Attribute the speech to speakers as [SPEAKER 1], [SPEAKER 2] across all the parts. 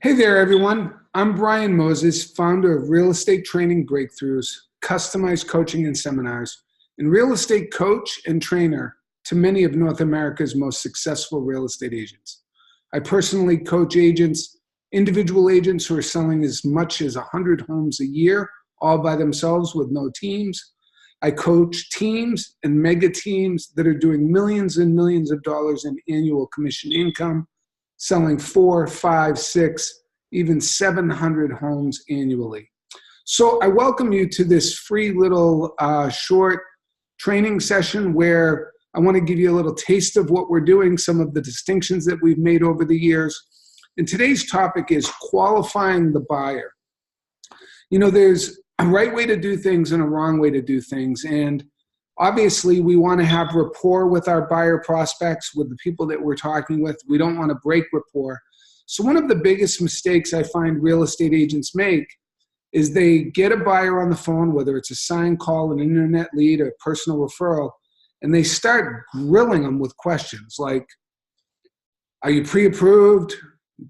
[SPEAKER 1] Hey there, everyone. I'm BrianMoses, founder of Real Estate Training Breakthroughs, customized coaching and seminars, and real estate coach and trainer to many of North America's most successful real estate agents. I personally coach agents, individual agents who are selling as much as 100 homes a year, all by themselves with no teams. I coach teams and mega teams that are doing millions and millions of dollars in annual commission income, selling 4, 5, 6, even 700 homes annually. So I welcome you to this free little short training session where I want to give you a little taste of what we're doing, some of the distinctions that we've made over the years. And today's topic is qualifying the buyer. You know, there's a right way to do things and a wrong way to do things. And obviously, we want to have rapport with our buyer prospects, with the people that we're talking with. We don't want to break rapport. So one of the biggest mistakes I find real estate agents make is they get a buyer on the phone, whether it's a signed call, an internet lead, or a personal referral, and they start grilling them with questions like, are you pre-approved?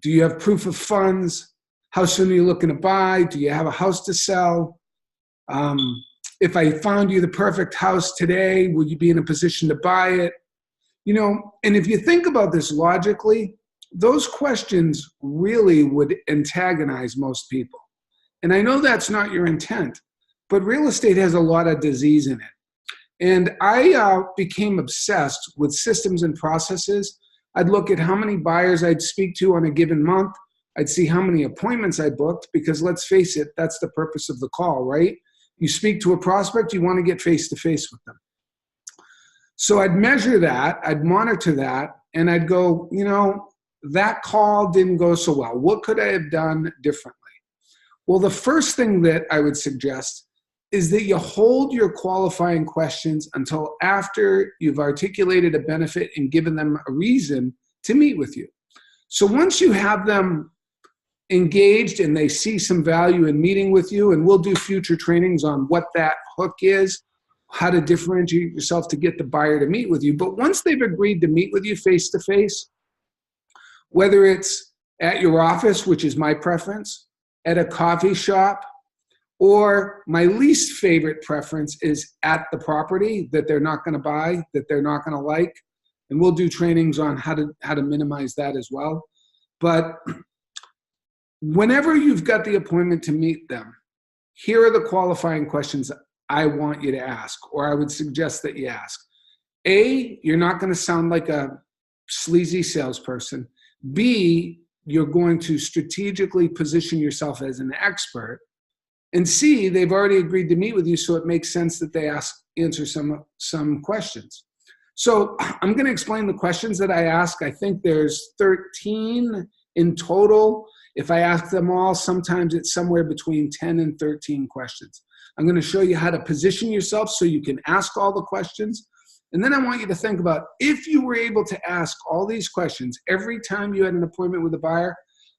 [SPEAKER 1] Do you have proof of funds? How soon are you looking to buy? Do you have a house to sell? If I found you the perfect house today, would you be in a position to buy it? You know, and if you think about this logically, those questions really would antagonize most people. And I know that's not your intent, but real estate has a lot of disease in it. And I became obsessed with systems and processes. I'd look at how many buyers I'd speak to on a given month. I'd see how many appointments I booked, because let's face it, that's the purpose of the call, right? You speak to a prospect, you want to get face-to-face with them. So I'd measure that, I'd monitor that, and I'd go, you know, that call didn't go so well. What could I have done differently? Well, the first thing that I would suggest is that you hold your qualifying questions until after you've articulated a benefit and given them a reason to meet with you. So once you have them engaged and they see some value in meeting with you, and we'll do future trainings on what that hook is, how to differentiate yourself to get the buyer to meet with you. But once they've agreed to meet with you face-to-face, whether it's at your office, which is my preference, at a coffee shop, or my least favorite preference is at the property that they're not going to buy, that they're not going to like, and we'll do trainings on how to minimize that as well. But whenever you've got the appointment to meet them, here are the qualifying questions I want you to ask, or I would suggest that you ask. A, you're not going to sound like a sleazy salesperson. B, you're going to strategically position yourself as an expert. And C, they've already agreed to meet with you, so it makes sense that they answer some questions. So I'm going to explain the questions that I ask. I think there's 13 in total. If I ask them all, sometimes it's somewhere between 10 and 13 questions. I'm going to show you how to position yourself so you can ask all the questions. And then I want you to think about, if you were able to ask all these questions every time you had an appointment with a buyer,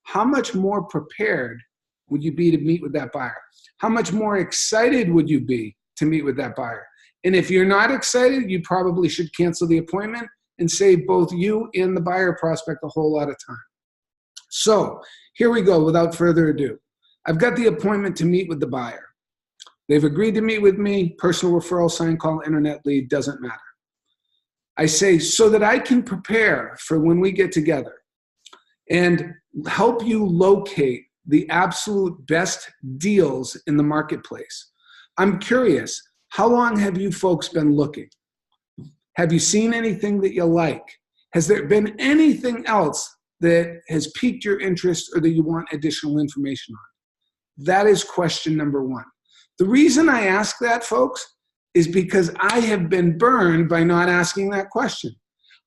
[SPEAKER 1] how much more prepared would you be to meet with that buyer? How much more excited would you be to meet with that buyer? And if you're not excited, you probably should cancel the appointment and save both you and the buyer prospect a whole lot of time. So here we go, without further ado. I've got the appointment to meet with the buyer. They've agreed to meet with me, personal referral, sign call, internet lead, doesn't matter. I say, so that I can prepare for when we get together and help you locate the absolute best deals in the marketplace. I'm curious, how long have you folks been looking? Have you seen anything that you like? Has there been anything else that has piqued your interest or that you want additional information on? That is question number one. The reason I ask that, folks, is because I have been burned by not asking that question.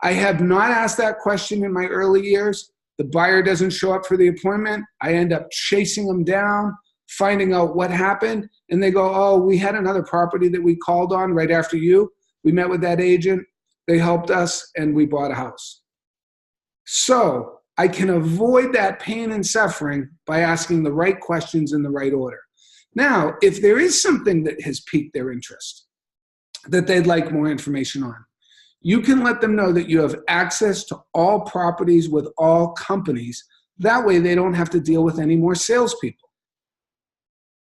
[SPEAKER 1] I have not asked that question in my early years. The buyer doesn't show up for the appointment. I end up chasing them down, finding out what happened, and they go, oh, we had another property that we called on right after you. We met with that agent. They helped us, and we bought a house. So I can avoid that pain and suffering by asking the right questions in the right order. Now, if there is something that has piqued their interest, that they'd like more information on, you can let them know that you have access to all properties with all companies That way they don't have to deal with any more salespeople.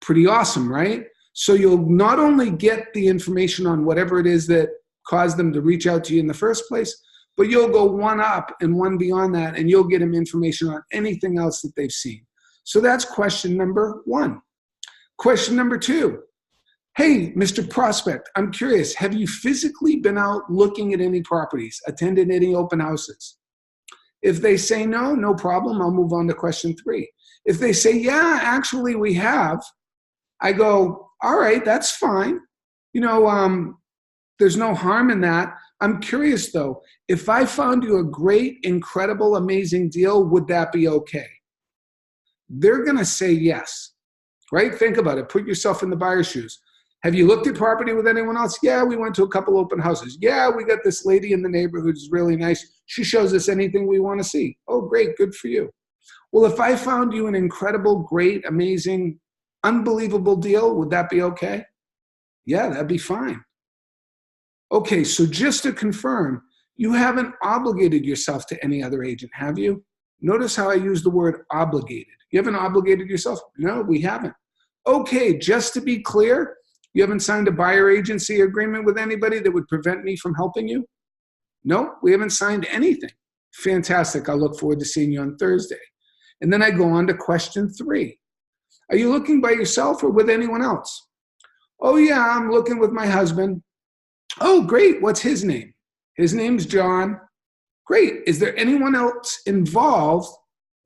[SPEAKER 1] Pretty awesome, right? So you'll not only get the information on whatever it is that caused them to reach out to you in the first place, but you'll go one up and one beyond that, and you'll get them information on anything else that they've seen. So that's question number one. Question number two. Hey, Mr. Prospect, I'm curious, have you physically been out looking at any properties, attended any open houses? If they say no, no problem, I'll move on to question three. If they say, yeah, actually we have, I go, all right, that's fine. There's no harm in that. I'm curious though, if I found you a great, incredible, amazing deal, would that be okay? They're gonna say yes, right? Think about it, put yourself in the buyer's shoes. Have you looked at property with anyone else? Yeah, we went to a couple open houses. Yeah, we got this lady in the neighborhood who's really nice. She shows us anything we want to see. Oh, great, good for you. Well, if I found you an incredible, great, amazing, unbelievable deal, would that be okay? Yeah, that'd be fine. Okay, so just to confirm, you haven't obligated yourself to any other agent, have you? Notice how I use the word obligated. You haven't obligated yourself? No, we haven't. Okay, just to be clear, you haven't signed a buyer agency agreement with anybody that would prevent me from helping you? No, we haven't signed anything. Fantastic. I'll look forward to seeing you on Thursday. And then I go on to question three. Are you looking by yourself or with anyone else? Oh, yeah, I'm looking with my husband. Oh, great. What's his name? His name's John. Great. Is there anyone else involved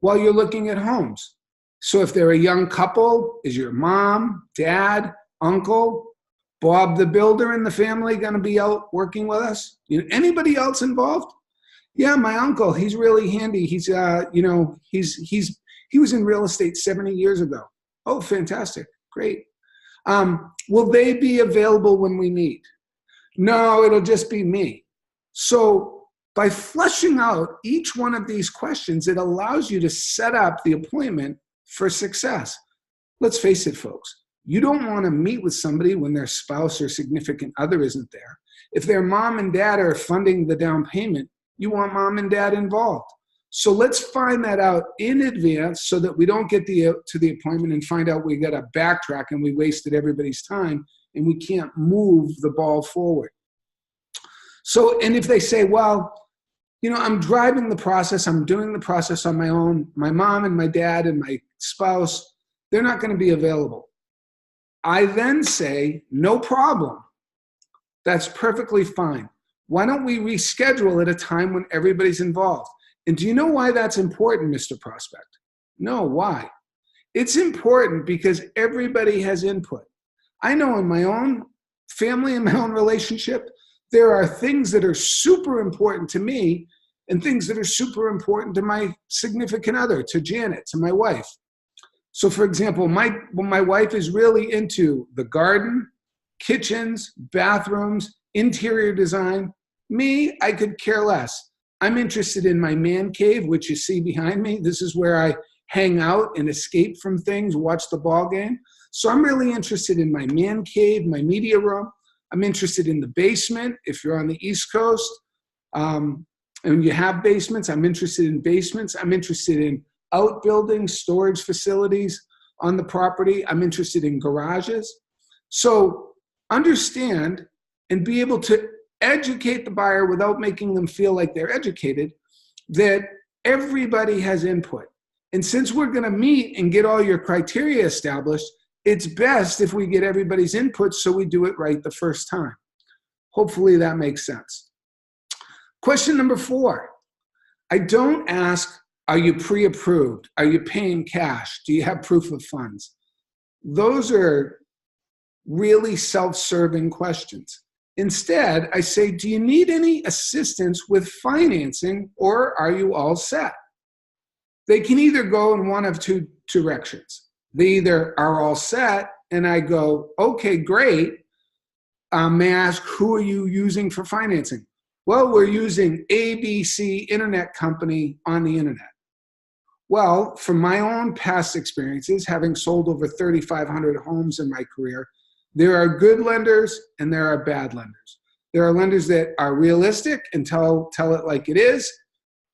[SPEAKER 1] while you're looking at homes? So if they're a young couple, is your mom, dad, uncle, Bob the builder in the family going to be out working with us? Anybody else involved? Yeah, my uncle, he's really handy. He was in real estate 70 years ago. Oh, fantastic. Great. Will they be available when we meet? No, it'll just be me. So by fleshing out each one of these questions, it allows you to set up the appointment for success. Let's face it, folks. You don't want to meet with somebody when their spouse or significant other isn't there. If their mom and dad are funding the down payment, you want mom and dad involved. So let's find that out in advance so that we don't get to the appointment and find out we got to backtrack and we wasted everybody's time and we can't move the ball forward. So, and if they say, well, I'm driving the process, I'm doing the process on my own, my mom and my dad and my spouse, they're not going to be available. I then say, no problem. That's perfectly fine. Why don't we reschedule at a time when everybody's involved? And do you know why that's important, Mr. Prospect? No, why? It's important because everybody has input. I know in my own family and my own relationship, there are things that are super important to me and things that are super important to my significant other, to Janet, to my wife. So for example, my wife is really into the garden, kitchens, bathrooms, interior design. Me, I could care less. I'm interested in my man cave, which you see behind me. This is where I hang out and escape from things, watch the ball game. So I'm really interested in my man cave, my media room. I'm interested in the basement. If you're on the East Coast and you have basements, I'm interested in basements. I'm interested in outbuildings, storage facilities on the property. I'm interested in garages. So understand and be able to educate the buyer without making them feel like they're educated, that everybody has input. And since we're going to meet and get all your criteria established, it's best if we get everybody's input so we do it right the first time. Hopefully that makes sense. Question number 4. I don't ask, are you pre-approved? Are you paying cash? Do you have proof of funds? Those are really self-serving questions. Instead, I say, do you need any assistance with financing or are you all set? They can either go in one of two directions. They either are all set and I go, okay, great. May I ask, who are you using for financing? Well, we're using ABC internet company on the internet. Well, from my own past experiences, having sold over 3,500 homes in my career, there are good lenders and there are bad lenders. There are lenders that are realistic and tell it like it is,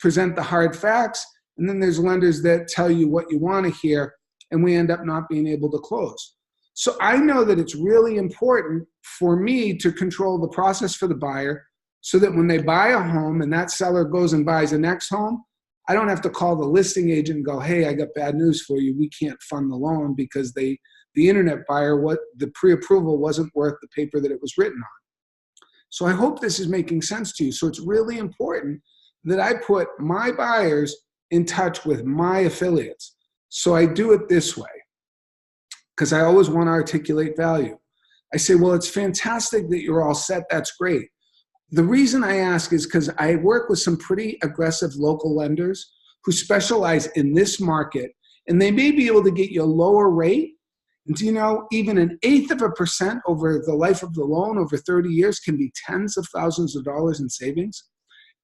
[SPEAKER 1] present the hard facts, And then there's lenders that tell you what you want to hear, and we end up not being able to close. So I know that it's really important for me to control the process for the buyer so that when they buy a home and that seller goes and buys the next home, I don't have to call the listing agent and go, hey, I got bad news for you. We can't fund the loan because the internet buyer, the pre-approval wasn't worth the paper that it was written on. So I hope this is making sense to you. So it's really important that I put my buyers in touch with my affiliates. So I do it this way because I always want to articulate value. I say, well, it's fantastic that you're all set. That's great. The reason I ask is because I work with some pretty aggressive local lenders who specialize in this market, and they may be able to get you a lower rate. And do you know, even 1/8% over the life of the loan over 30 years can be tens of thousands of dollars in savings,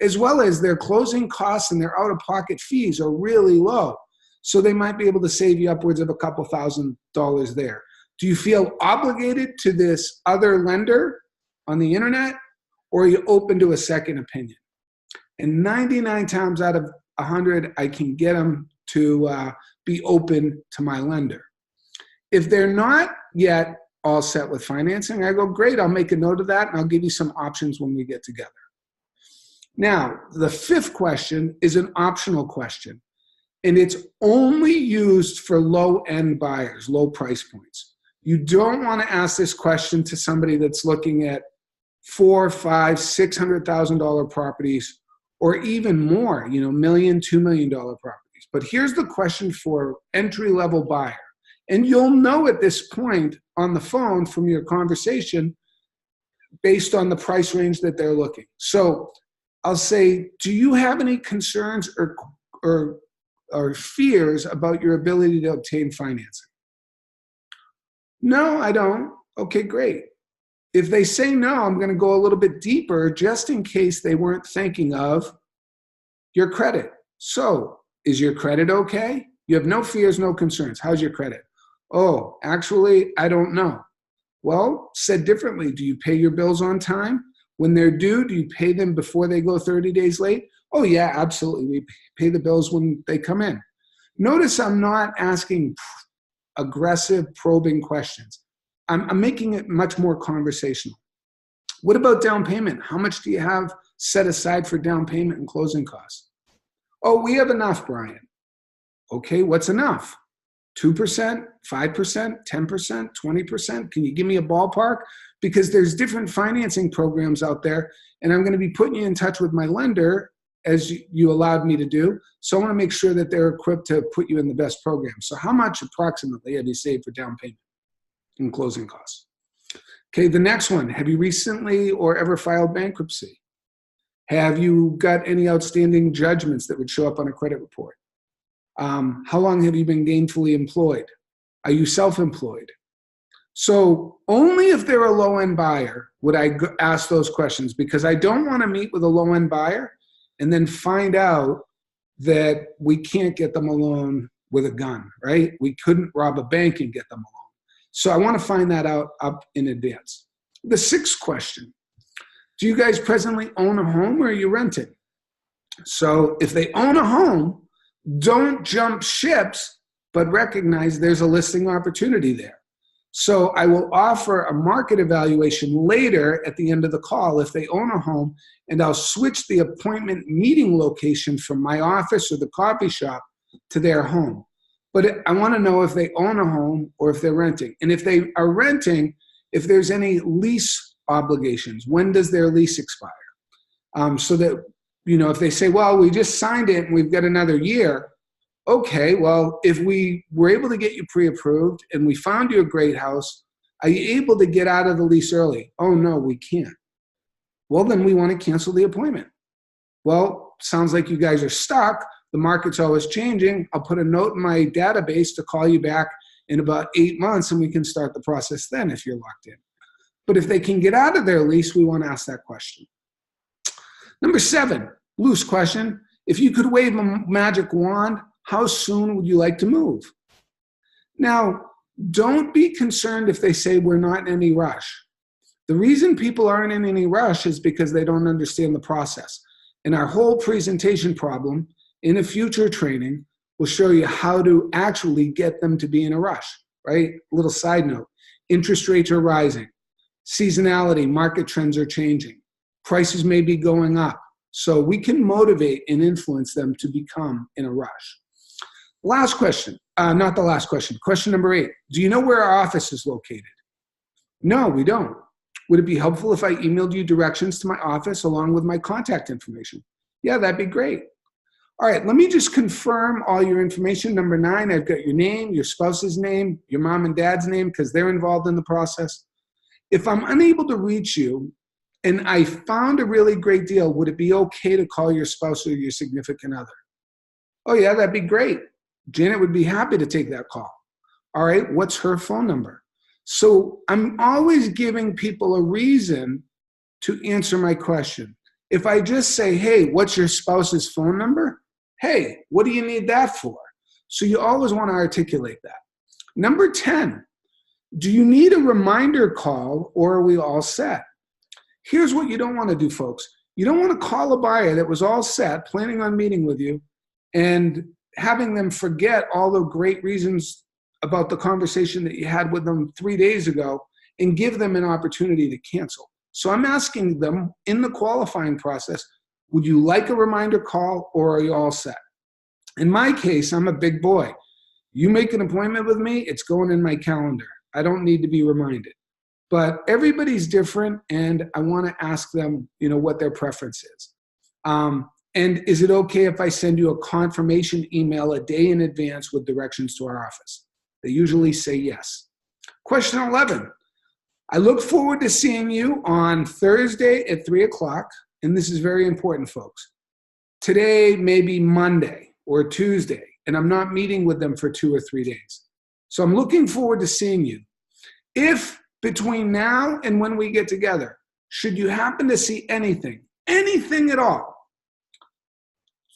[SPEAKER 1] as well as their closing costs and their out-of-pocket fees are really low. So they might be able to save you upwards of a couple $1,000s there. Do you feel obligated to this other lender on the internet, or are you open to a second opinion? And 99 times out of 100, I can get them to be open to my lender. If they're not yet all set with financing, I go, great, I'll make a note of that, and I'll give you some options when we get together. Now, the fifth question is an optional question, and it's only used for low-end buyers, low price points. You don't want to ask this question to somebody that's looking at $400,000, $500,000, $600,000 properties, or even more, $1 million, $2 million properties. But here's the question for entry-level buyer. And you'll know at this point on the phone from your conversation based on the price range that they're looking. So I'll say, do you have any concerns or fears about your ability to obtain financing? No, I don't. Okay, great. If they say no, I'm going to go a little bit deeper just in case they weren't thinking of your credit. So is your credit okay? You have no fears, no concerns. How's your credit? Oh, actually, I don't know. Well, said differently, do you pay your bills on time? When they're due, do you pay them before they go 30 days late? Oh, yeah, absolutely. We pay the bills when they come in. Notice I'm not asking aggressive, probing questions. I'm making it much more conversational. What about down payment? How much do you have set aside for down payment and closing costs? Oh, we have enough, Brian. Okay, what's enough? 2%, 5%, 10%, 20%? Can you give me a ballpark? Because there's different financing programs out there, and I'm going to be putting you in touch with my lender as you allowed me to do. So I want to make sure that they're equipped to put you in the best program. So how much approximately have you saved for down payment and closing costs? Okay, the next one, have you recently or ever filed bankruptcy? Have you got any outstanding judgments that would show up on a credit report? How long have you been gainfully employed? Are you self-employed? So only if they're a low-end buyer would I ask those questions, because I don't want to meet with a low-end buyer and then find out that we can't get them a loan with a gun, right? We couldn't rob a bank and get them a loan. So I want to find that out up in advance. The sixth question, do you guys presently own a home or are you renting? So if they own a home, don't jump ships, but recognize there's a listing opportunity there. So I will offer a market evaluation later at the end of the call if they own a home, and I'll switch the appointment meeting location from my office or the coffee shop to their home. But I want to know if they own a home or if they're renting. And if they are renting, if there's any lease obligations, when does their lease expire? So that, if they say, well, we just signed it and we've got another year. Okay, well, if we were able to get you pre-approved and we found you a great house, are you able to get out of the lease early? Oh, no, we can't. Well, then we want to cancel the appointment. Well, sounds like you guys are stuck. The market's always changing. I'll put a note in my database to call you back in about 8 months and we can start the process then if you're locked in. But if they can get out of their lease, we want to ask that question. Number 7, loose question. If you could wave a magic wand, how soon would you like to move? Now, don't be concerned if they say we're not in any rush. The reason people aren't in any rush is because they don't understand the process. And our whole presentation problem In a future training, we'll show you how to actually get them to be in a rush, right? Little side note, interest rates are rising. Seasonality, market trends are changing. Prices may be going up. So we can motivate and influence them to become in a rush. Last question, not the last question. Question number 8. Do you know where our office is located? No, we don't. Would it be helpful if I emailed you directions to my office along with my contact information? Yeah, that'd be great. All right, let me just confirm all your information. Number 9, I've got your name, your spouse's name, your mom and dad's name, because they're involved in the process. If I'm unable to reach you and I found a really great deal, would it be okay to call your spouse or your significant other? Oh yeah, that'd be great. Janet would be happy to take that call. All right, what's her phone number? So I'm always giving people a reason to answer my question. If I just say, hey, what's your spouse's phone number? Hey, what do you need that for? So you always want to articulate that. Number 10, do you need a reminder call or are we all set? Here's what you don't want to do, folks. You don't want to call a buyer that was all set, planning on meeting with you, and having them forget all the great reasons about the conversation that you had with them 3 days ago and give them an opportunity to cancel. So I'm asking them in the qualifying process, would you like a reminder call or are you all set? In my case, I'm a big boy. You make an appointment with me, it's going in my calendar. I don't need to be reminded. But everybody's different and I want to ask them, what their preference is. And is it okay if I send you a confirmation email a day in advance with directions to our office? They usually say yes. Question 11. I look forward to seeing you on Thursday at 3 o'clock. And this is very important, folks. Today may be Monday or Tuesday, and I'm not meeting with them for 2 or 3 days. So I'm looking forward to seeing you. If between now and when we get together, should you happen to see anything at all,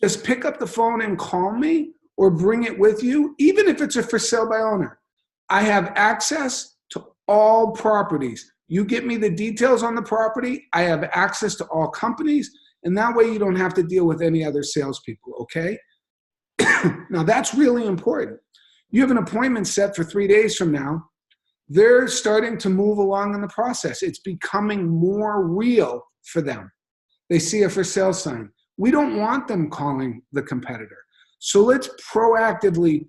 [SPEAKER 1] just pick up the phone and call me or bring it with you, even if it's a for sale by owner. I have access to all properties. You get me the details on the property, I have access to all companies, and that way you don't have to deal with any other salespeople, okay? Now that's really important. You have an appointment set for 3 days from now. They're starting to move along in the process. It's becoming more real for them. They see a for sale sign. We don't want them calling the competitor. So let's proactively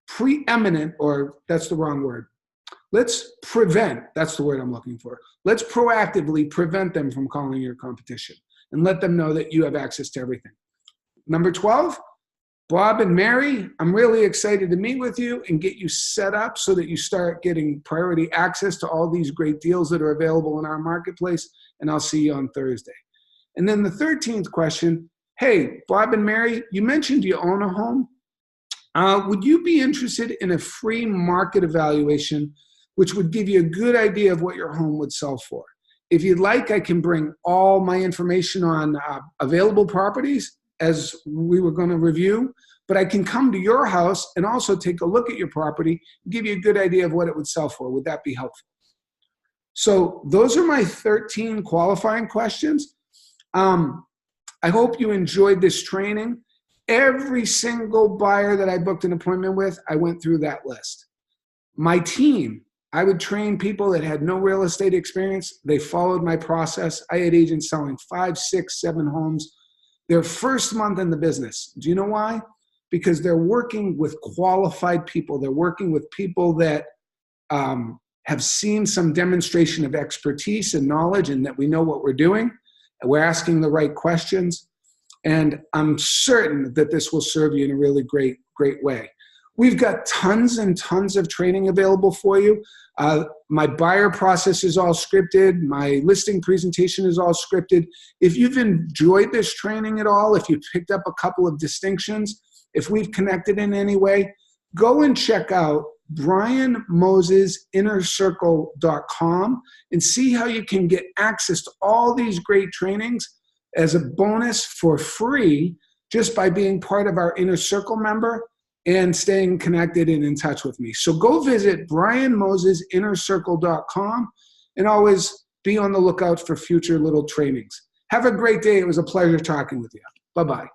[SPEAKER 1] preeminent, or that's the wrong word. Let's prevent, that's the word I'm looking for. Let's proactively prevent them from calling your competition and let them know that you have access to everything. Number 12, Bob and Mary, I'm really excited to meet with you and get you set up so that you start getting priority access to all these great deals that are available in our marketplace, and I'll see you on Thursday. And then the 13th question, hey, Bob and Mary, you mentioned you own a home. Would you be interested in a free market evaluation, which would give you a good idea of what your home would sell for? If you'd like, I can bring all my information on available properties as we were going to review, but I can come to your house and also take a look at your property and give you a good idea of what it would sell for. Would that be helpful? So those are my 13 qualifying questions. I hope you enjoyed this training. Every single buyer that I booked an appointment with, I went through that list. My team, I would train people that had no real estate experience. They followed my process. I had agents selling 5, 6, 7 homes their first month in the business. Do you know why? Because they're working with qualified people. They're working with people that have seen some demonstration of expertise and knowledge and that we know what we're doing. And we're asking the right questions. And I'm certain that this will serve you in a really great way. We've got tons and tons of training available for you. My buyer process is all scripted. My listing presentation is all scripted. If you've enjoyed this training at all, if you've picked up a couple of distinctions, if we've connected in any way, go and check out BrianMosesInnerCircle.com and see how you can get access to all these great trainings as a bonus for free just by being part of our Inner Circle member and staying connected and in touch with me. So go visit BrianMosesInnerCircle.com and always be on the lookout for future little trainings. Have a great day. It was a pleasure talking with you. Bye-bye.